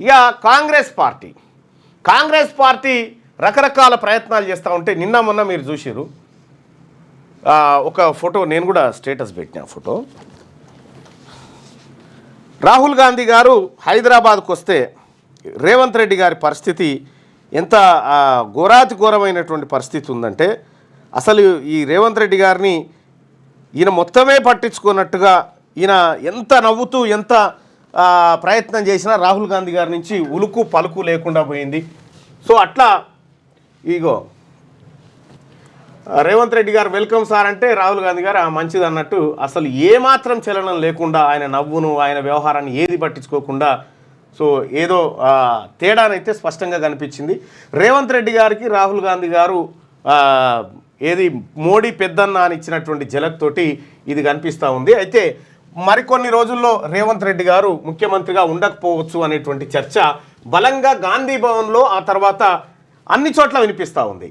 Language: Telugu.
ఇక కాంగ్రెస్ పార్టీ రకరకాల ప్రయత్నాలు చేస్తూ ఉంటే నిన్న మొన్న మీరు చూసిరు ఒక ఫోటో, నేను కూడా స్టేటస్ పెట్టిన ఫోటో. రాహుల్ గాంధీ గారు హైదరాబాద్కు వస్తే రేవంత్ రెడ్డి గారి పరిస్థితి ఎంత ఘోరాతి ఘోరమైనటువంటి పరిస్థితి ఉందంటే, అసలు ఈ రేవంత్ రెడ్డి గారిని ఈయన మొత్తమే పట్టించుకున్నట్టుగా ఈయన ఎంత నవ్వుతూ ఎంత ప్రయత్నం చేసినా రాహుల్ గాంధీ గారి నుంచి ఉలుకు పలుకు లేకుండా పోయింది. సో అట్లా ఇగో రేవంత్ రెడ్డి గారు వెల్కమ్ సార్ అంటే రాహుల్ గాంధీ గారు మంచిది అన్నట్టు అసలు ఏమాత్రం చలనం లేకుండా ఆయన నవ్వును ఆయన వ్యవహారాన్ని ఏది పట్టించుకోకుండా, సో ఏదో తేడానైతే స్పష్టంగా కనిపించింది. రేవంత్ రెడ్డి గారికి రాహుల్ గాంధీ గారు ఏది మోడీ పెద్దన్న అని ఇచ్చినటువంటి జలక్ తోటి ఇది కనిపిస్తూ ఉంది. అయితే మరికొన్ని రోజుల్లో రేవంత్ రెడ్డి గారు ముఖ్యమంత్రిగా ఉండకపోవచ్చు అనేటువంటి చర్చ బలంగా గాంధీ భవన్లో ఆ తర్వాత అన్ని చోట్ల వినిపిస్తూ ఉంది.